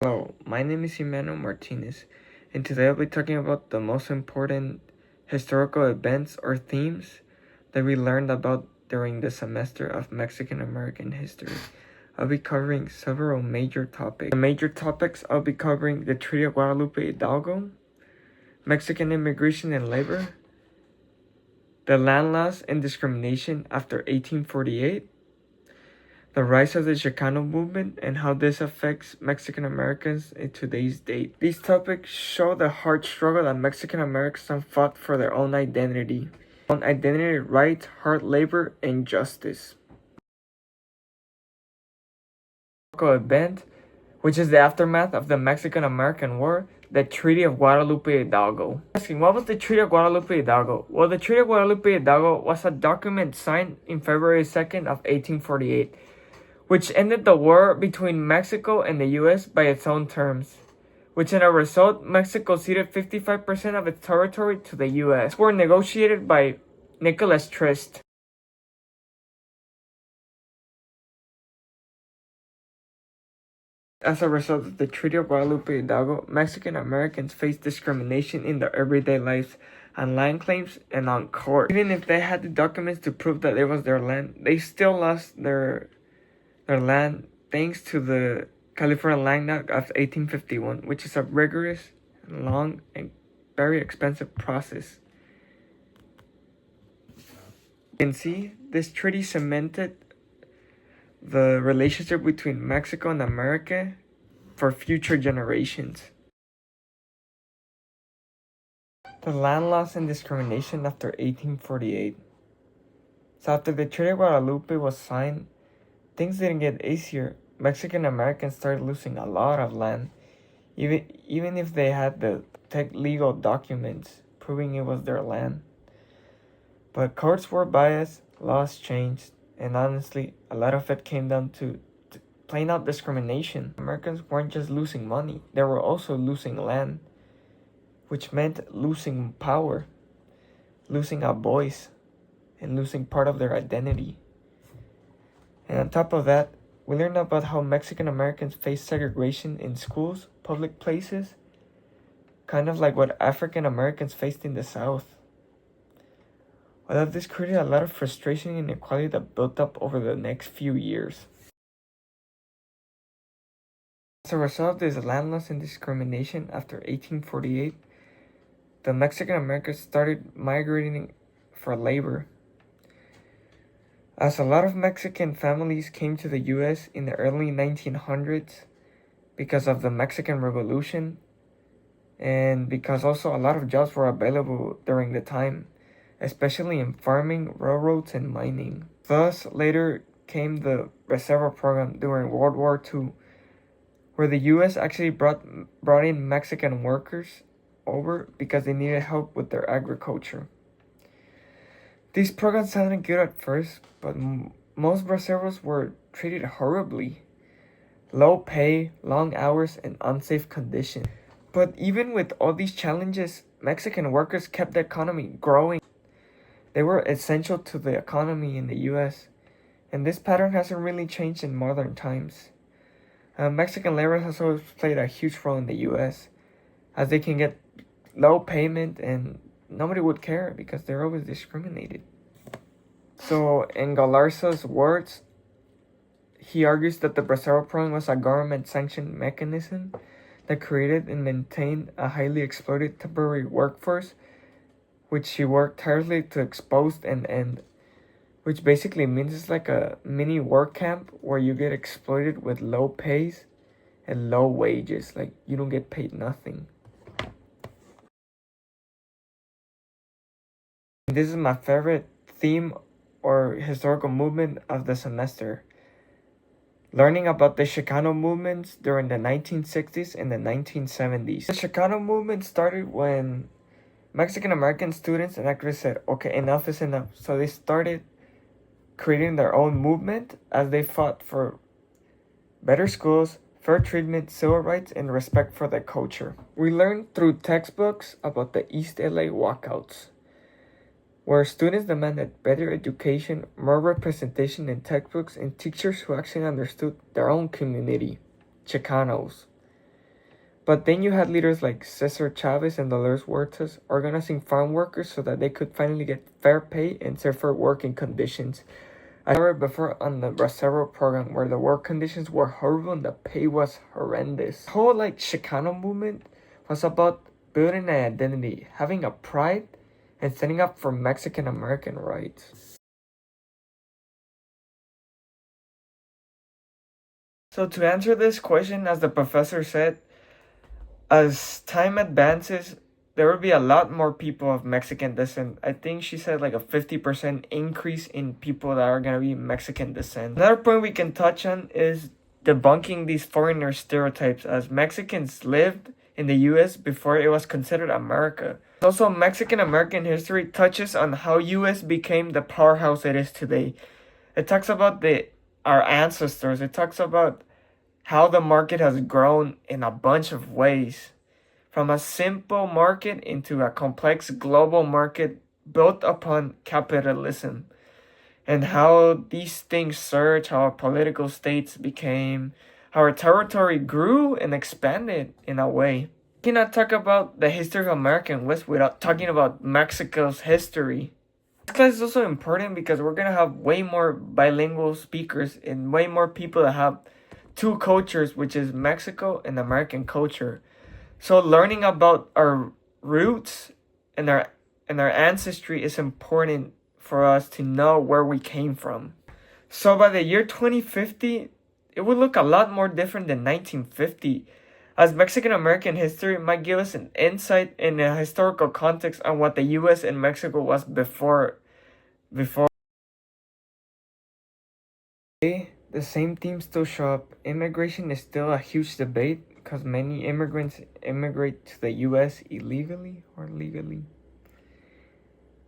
Hello, my name is Emanuel Martinez, and today I'll be talking about the most important historical events or themes that we learned about during the semester of Mexican American history. I'll be covering several major topics. The major topics I'll be covering: the Treaty of Guadalupe Hidalgo, Mexican immigration and labor, the land loss and discrimination after 1848, the rise of the Chicano movement, and how this affects Mexican Americans in today's date. These topics show the hard struggle that Mexican Americans fought for their own identity, rights, hard labor, and justice. Event, which is the aftermath of the Mexican-American War, the Treaty of Guadalupe Hidalgo. Asking, what was the Treaty of Guadalupe Hidalgo? Well, the Treaty of Guadalupe Hidalgo was a document signed in February 2nd of 1848, which ended the war between Mexico and the U.S. by its own terms, which in a result, Mexico ceded 55% of its territory to the U.S. These were negotiated by Nicholas Trist. As a result of the Treaty of Guadalupe Hidalgo, Mexican Americans faced discrimination in their everyday lives, on land claims, and on court. Even if they had the documents to prove that it was their land, they still lost their land thanks to the California Land Act of 1851, which is a rigorous, long, and very expensive process. You can see this treaty cemented the relationship between Mexico and America for future generations. The land loss and discrimination after 1848. So after the Treaty of Guadalupe was signed, things didn't get easier. Mexican Americans started losing a lot of land, even if they had the legal documents proving it was their land. But courts were biased, laws changed, and honestly, a lot of it came down to plain out discrimination. Americans weren't just losing money, they were also losing land, which meant losing power, losing a voice, and losing part of their identity. And on top of that, we learned about how Mexican Americans face segregation in schools, public places, kind of like what African Americans faced in the South. All of this created a lot of frustration and inequality that built up over the next few years. As a result of this land loss and discrimination after 1848, the Mexican Americans started migrating for labor. As a lot of Mexican families came to the U.S. in the early 1900s because of the Mexican Revolution, and because also a lot of jobs were available during the time, especially in farming, railroads, and mining. Thus, later came the Reserva program during World War II, where the U.S. actually brought in Mexican workers over because they needed help with their agriculture. These programs sounded good at first, but most Reservas were treated horribly. Low pay, long hours, and unsafe conditions. But even with all these challenges, Mexican workers kept the economy growing. They were essential to the economy in the U.S., and this pattern hasn't really changed in modern times. Mexican labor has always played a huge role in the U.S., as they can get low payment and nobody would care because they're always discriminated. So, in Galarza's words, he argues that the Reserva program was a government-sanctioned mechanism that created and maintained a highly exploited temporary workforce, which he worked tirelessly to expose and end, which basically means it's like a mini work camp where you get exploited with low pays and low wages, like you don't get paid nothing. This is my favorite theme or historical movement of the semester. Learning about the Chicano movements during the 1960s and the 1970s. The Chicano movement started when Mexican American students and activists said, okay, enough is enough. So they started creating their own movement as they fought for better schools, fair treatment, civil rights, and respect for their culture. We learned through textbooks about the East LA walkouts, where students demanded better education, more representation in textbooks, and teachers who actually understood their own community, Chicanos. But then you had leaders like Cesar Chavez and Dolores Huertas organizing farm workers so that they could finally get fair pay and safer working conditions. I covered before on the Bracero program where the work conditions were horrible and the pay was horrendous. The whole Chicano movement was about building an identity, having a pride, and standing up for Mexican American rights. So to answer this question, as the professor said, as time advances, there will be a lot more people of Mexican descent. I think she said like a 50% increase in people that are going to be Mexican descent. Another point we can touch on is debunking these foreigner stereotypes, as Mexicans lived in the US before it was considered America. Also, Mexican American history touches on how US became the powerhouse it is today. It talks about our ancestors. It talks about how the market has grown in a bunch of ways. From a simple market into a complex global market built upon capitalism. And how these things surged, how our political states became, how our territory grew and expanded in a way. You cannot talk about the history of American West without talking about Mexico's history. This class is also important because we're going to have way more bilingual speakers and way more people that have two cultures, which is Mexico and American culture. So learning about our roots and our ancestry is important for us to know where we came from. So by the year 2050, it would look a lot more different than 1950, as Mexican American history might give us an insight in a historical context on what the US and Mexico was before. Today, the same themes still show up. Immigration is still a huge debate because many immigrants immigrate to the US illegally or legally.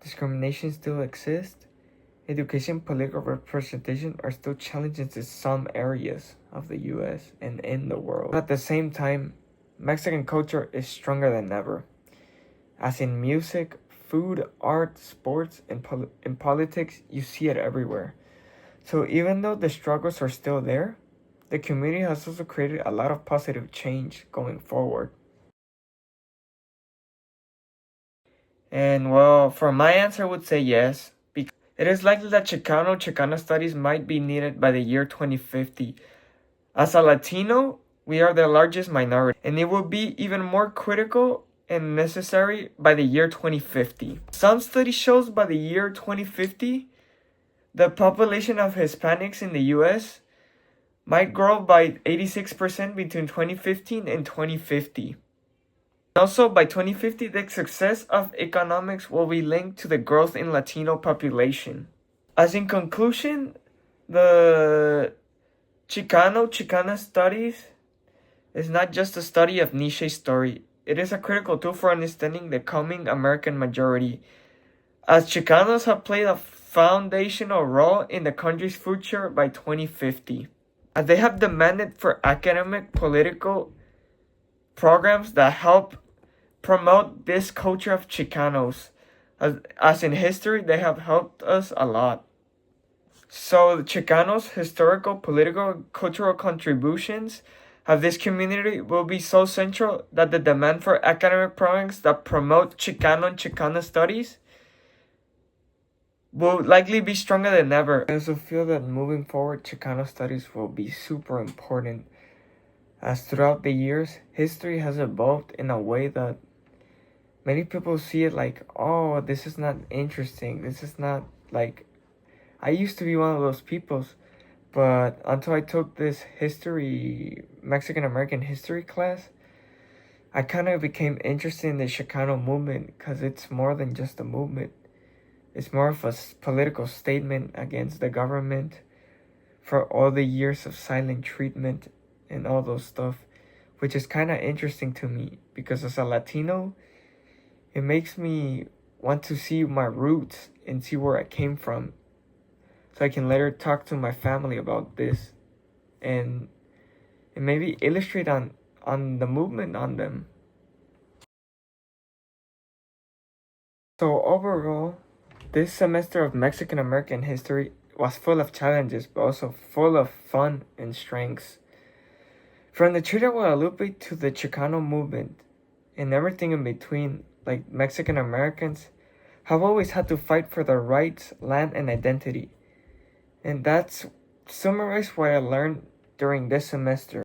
Discrimination still exists. Education and political representation are still challenges in some areas of the US and in the world. But at the same time, Mexican culture is stronger than ever. As in music, food, art, sports, and in politics, you see it everywhere. So even though the struggles are still there, the community has also created a lot of positive change going forward. And well, for my answer, I would say yes. Because it is likely that Chicana studies might be needed by the year 2050. As a Latino, we are the largest minority, and it will be even more critical and necessary by the year 2050. Some study shows by the year 2050, the population of Hispanics in the US might grow by 86% between 2015 and 2050. Also, by 2050, the success of economics will be linked to the growth in Latino population. As in conclusion, the Chicana studies is not just a study of niche story. It is a critical tool for understanding the coming American majority, as Chicanos have played a foundational role in the country's future by 2050. As they have demanded for academic, political programs that help promote this culture of Chicanos. As in history, they have helped us a lot. So the Chicanos' historical, political, cultural contributions of this community will be so central that the demand for academic programs that promote Chicano and Chicana studies will likely be stronger than ever. I also feel that moving forward, Chicano studies will be super important, as throughout the years, history has evolved in a way that many people see it like, oh, this is not interesting. This is not like, I used to be one of those peoples, but until I took this Mexican American history class, I kind of became interested in the Chicano movement because it's more than just a movement. It's more of a political statement against the government for all the years of silent treatment and all those stuff, which is kind of interesting to me because as a Latino, it makes me want to see my roots and see where I came from, so I can later talk to my family about this and maybe illustrate on the movement on them. So overall, this semester of Mexican American history was full of challenges, but also full of fun and strengths. From the Trinidad Guadalupe to the Chicano movement and everything in between, like Mexican Americans have always had to fight for their rights, land, and identity. And that's summarized what I learned during this semester.